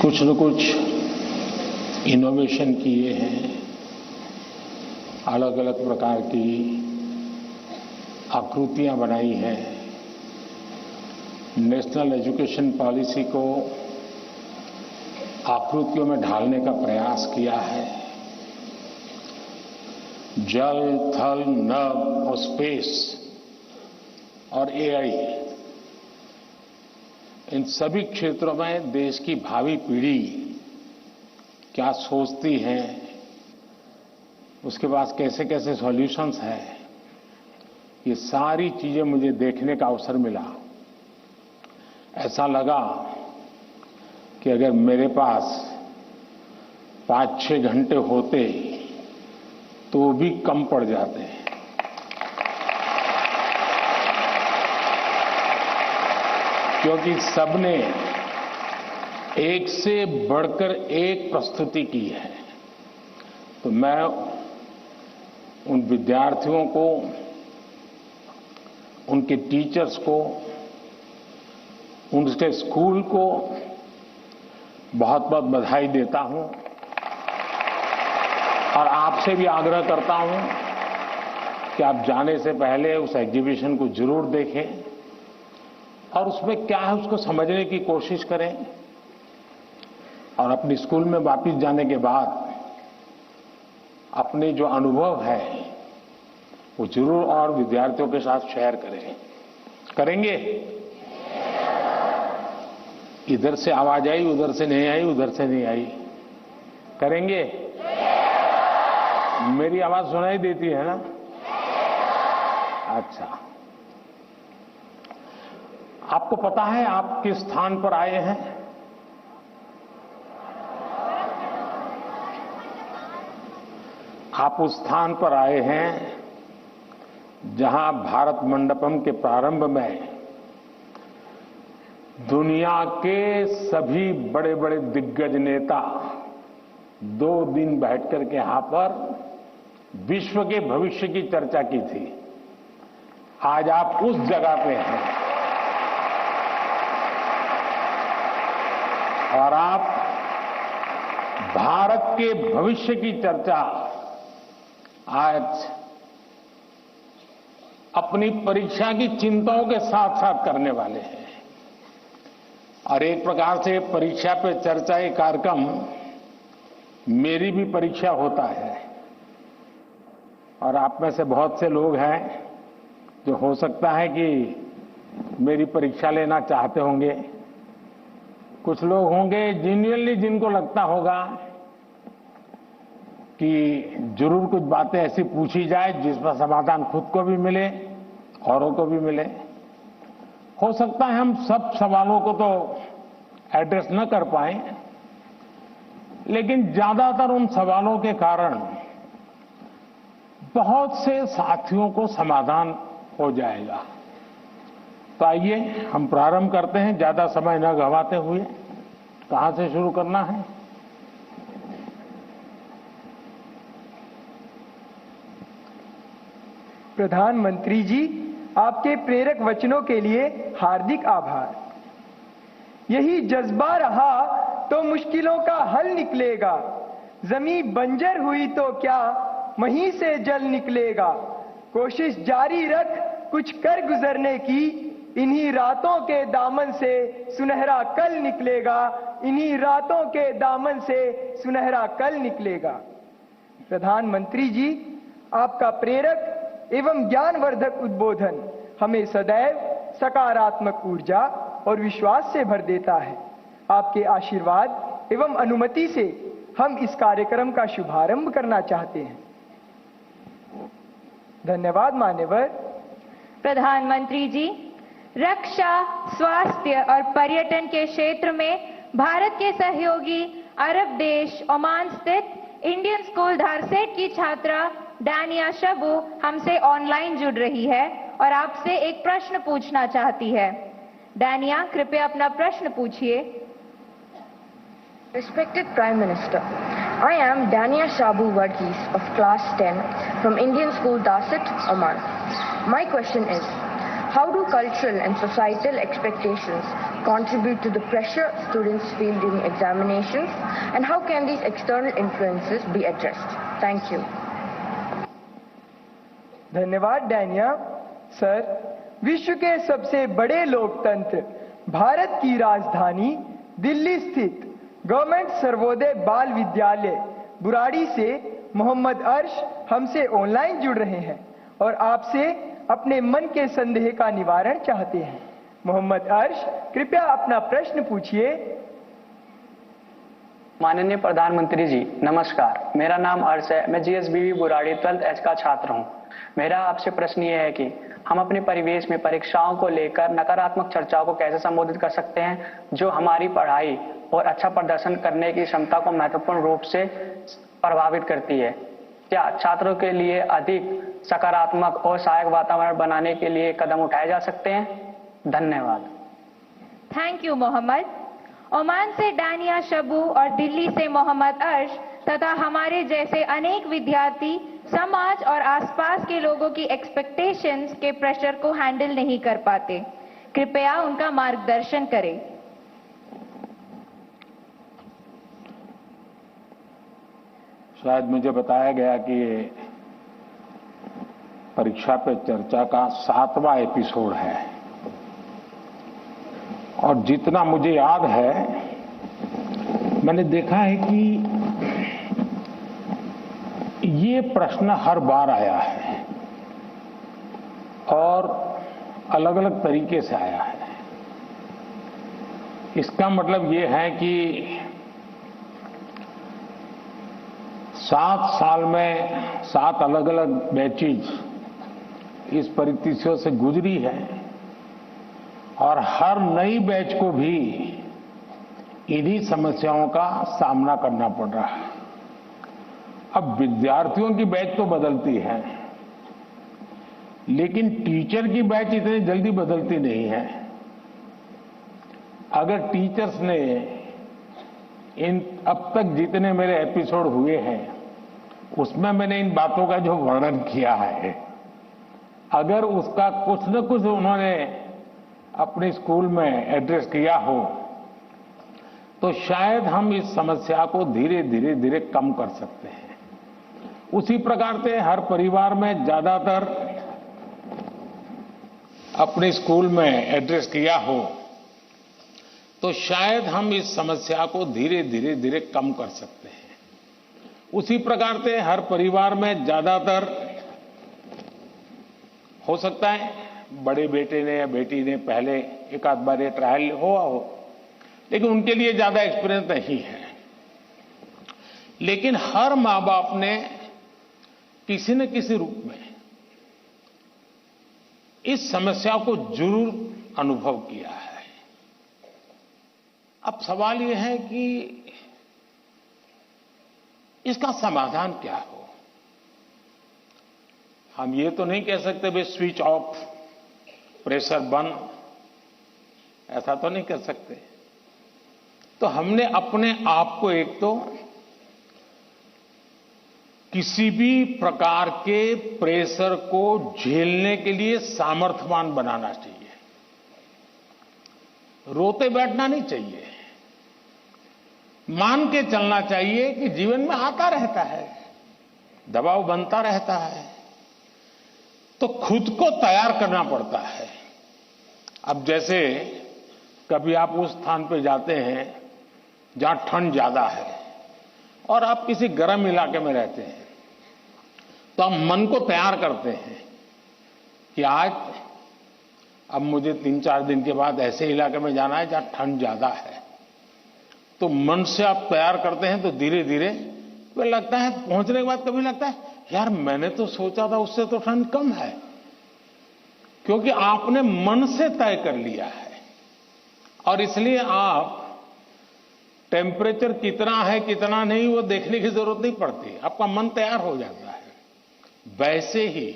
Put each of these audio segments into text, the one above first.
कुछ न कुछ इनोवेशन किए हैं, अलग अलग प्रकार की आकृतियां बनाई हैं, नेशनल एजुकेशन पॉलिसी को आकृतियों में ढालने का प्रयास किया है। जल, थल, नभ और स्पेस और एआई, इन सभी क्षेत्रों में देश की भावी पीढ़ी क्या सोचती है, उसके पास कैसे कैसे सॉल्यूशंस हैं, ये सारी चीजें मुझे देखने का अवसर मिला। ऐसा लगा कि अगर मेरे पास 5-6 घंटे होते तो भी कम पड़ जाते हैं। क्योंकि सबने एक से बढ़कर एक प्रस्तुति की है। तो मैं उन विद्यार्थियों को, उनके टीचर्स को, उनके स्कूल को बहुत बहुत बधाई देता हूं और आपसे भी आग्रह करता हूं कि आप जाने से पहले उस एग्जीबिशन को जरूर देखें और उसमें क्या है उसको समझने की कोशिश करें और अपने स्कूल में वापस जाने के बाद अपने जो अनुभव है वो जरूर और विद्यार्थियों के साथ शेयर करें। करेंगे? इधर से आवाज आई, उधर से नहीं आई, उधर से नहीं आई। करेंगे? मेरी आवाज सुनाई देती है ना? अच्छा, आपको पता है आप किस स्थान पर आए हैं? आप उस स्थान पर आए हैं जहां भारत मंडपम के प्रारंभ में दुनिया के सभी बड़े बड़े दिग्गज नेता 2 दिन बैठकर के यहां पर विश्व के भविष्य की चर्चा की थी। आज आप उस जगह पे हैं और आप भारत के भविष्य की चर्चा आज अपनी परीक्षा की चिंताओं के साथ साथ करने वाले हैं। और एक प्रकार से परीक्षा पे चर्चा ये कार्यक्रम मेरी भी परीक्षा होता है और आप में से बहुत से लोग हैं जो हो सकता है कि मेरी परीक्षा लेना चाहते होंगे। कुछ लोग होंगे जेन्युइनली जिनको लगता होगा कि जरूर कुछ बातें ऐसी पूछी जाए जिसका समाधान खुद को भी मिले, औरों को भी मिले। हो सकता है हम सब सवालों को तो एड्रेस न कर पाए, लेकिन ज्यादातर उन सवालों के कारण बहुत से साथियों को समाधान हो जाएगा। तो आइए हम प्रारंभ करते हैं, ज्यादा समय न गंवाते हुए। कहां से शुरू करना है? प्रधानमंत्री जी, आपके प्रेरक वचनों के लिए हार्दिक आभार। यही जज्बा रहा तो मुश्किलों का हल निकलेगा। जमीन बंजर हुई तो क्या वहीं से जल निकलेगा। कोशिश जारी रख कुछ कर गुजरने की, इन्हीं रातों के दामन से सुनहरा कल निकलेगा। इन्हीं रातों के दामन से सुनहरा कल निकलेगा। प्रधानमंत्री जी, आपका प्रेरक एवं ज्ञानवर्धक उद्बोधन हमें सदैव सकारात्मक ऊर्जा और विश्वास से भर देता है। आपके आशीर्वाद एवं अनुमति से हम इस कार्यक्रम का शुभारंभ करना चाहते हैं। धन्यवाद मान्यवर। प्रधानमंत्री जी, रक्षा, स्वास्थ्य और पर्यटन के क्षेत्र में भारत के सहयोगी अरब देश ओमान स्थित इंडियन स्कूल धारसेट की छात्रा डानिया शबू हमसे ऑनलाइन जुड़ रही है और आपसे एक प्रश्न पूछना चाहती है। डानिया, कृपया अपना प्रश्न पूछिए। Respected Prime Minister, I am Dania Shabu Varghese of Class 10 from Indian School Darset, Oman. My question is, How do cultural and societal expectations contribute to the pressure students feel during examinations, and how can these external influences be addressed? Thank you. धन्यवाद डैनिया। Sir, विश्व के सबसे बड़े लोकतंत्र भारत की राजधानी दिल्ली स्थित government Sarvodaya बाल विद्यालय बुराड़ी से मोहम्मद अर्श हमसे ऑनलाइन जुड़ रहे हैं और आपसे अपने मन के संदेह का निवारण चाहते हैं। मोहम्मद अर्श, कृपया अपना प्रश्न पूछिए। माननीय प्रधानमंत्री जी, नमस्कार। मेरा नाम अर्श है। मैं जीएसबीवी बुराड़ी 12th H का छात्र हूं। मेरा आपसे प्रश्न ये है कि हम अपने परिवेश में परीक्षाओं को लेकर नकारात्मक चर्चाओं को कैसे संबोधित कर सकते हैं, जो हमारी पढ़ाई और अच्छा प्रदर्शन करने की क्षमता को महत्वपूर्ण रूप से प्रभावित करती है। क्या छात्रों के लिए अधिक सकारात्मक और सहायक वातावरण बनाने के लिए कदम उठाए जा सकते हैं? धन्यवाद। Thank you Mohammed. ओमान से डानिया शबू और दिल्ली से मोहम्मद अर्श तथा हमारे जैसे अनेक विद्यार्थी समाज और आसपास के लोगों की एक्सपेक्टेशंस के प्रेशर को हैंडल नहीं कर पाते। कृपया उनका मार्गदर्शन करें। शायद मुझे बताया गया कि ये परीक्षा पे चर्चा का 7वां एपिसोड है और जितना मुझे याद है मैंने देखा है कि ये प्रश्न हर बार आया है और अलग अलग तरीके से आया है। इसका मतलब ये है कि 7 साल में 7 अलग अलग बैचेज इस परिस्थितियों से गुजरी है और हर नई बैच को भी इन्हीं समस्याओं का सामना करना पड़ रहा है। अब विद्यार्थियों की बैच तो बदलती है, लेकिन टीचर की बैच इतनी जल्दी बदलती नहीं है। अगर टीचर्स ने इन अब तक जितने मेरे एपिसोड हुए हैं उसमें मैंने इन बातों का जो वर्णन किया है, अगर उसका कुछ न कुछ उन्होंने अपने स्कूल में एड्रेस किया हो तो शायद हम इस समस्या को धीरे धीरे कम कर सकते हैं। उसी प्रकार से हर परिवार में ज्यादातर अपने स्कूल में एड्रेस किया हो तो शायद हम इस समस्या को धीरे धीरे कम कर सकते हैं। उसी प्रकार से हर परिवार में ज्यादातर हो सकता है बड़े बेटे ने या बेटी ने पहले एक आध बार ये ट्रायल हुआ हो, लेकिन उनके लिए ज्यादा एक्सपीरियंस नहीं है। लेकिन हर मां बाप ने किसी न किसी रूप में इस समस्या को जरूर अनुभव किया है। अब सवाल यह है कि इसका समाधान क्या हो। हम ये तो नहीं कह सकते भाई स्विच ऑफ, प्रेशर बंद, ऐसा तो नहीं कर सकते। तो हमने अपने आप को एक तो किसी भी प्रकार के प्रेशर को झेलने के लिए सामर्थ्यवान बनाना चाहिए। रोते बैठना नहीं चाहिए, मान के चलना चाहिए कि जीवन में आता रहता है, दबाव बनता रहता है, तो खुद को तैयार करना पड़ता है। अब जैसे कभी आप उस स्थान पे जाते हैं जहां ठंड ज्यादा है और आप किसी गर्म इलाके में रहते हैं, तो हम मन को तैयार करते हैं कि आज अब मुझे 3-4 दिन के बाद ऐसे इलाके में जाना है जहां ठंड ज्यादा है। तो मन से आप तैयार करते हैं तो धीरे धीरे तो लगता है, पहुंचने के बाद कभी लगता है यार मैंने तो सोचा था उससे तो ठंड कम है, क्योंकि आपने मन से तय कर लिया है। और इसलिए आप टेम्परेचर कितना है कितना नहीं वो देखने की जरूरत नहीं पड़ती, आपका मन तैयार हो जाता है। वैसे ही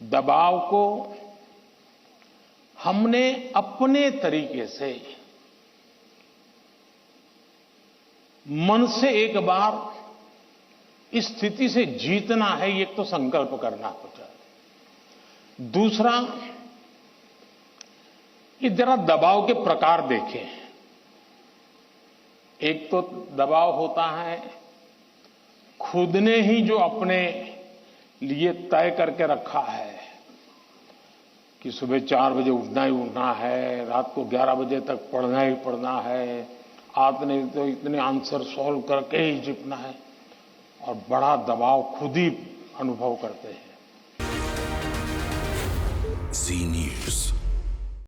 दबाव को हमने अपने तरीके से मन से एक बार इस स्थिति से जीतना है, ये तो संकल्प करना होता है। दूसरा, कि जरा दबाव के प्रकार देखें। एक तो दबाव होता है खुद ने ही जो अपने लिए तय करके रखा है कि सुबह 4 बजे उठना ही उठना है, रात को 11 बजे तक पढ़ना ही पढ़ना है, आपने तो इतने आंसर सॉल्व करके ही जीतना है, और बड़ा दबाव खुद ही अनुभव करते हैं। जी न्यूज़।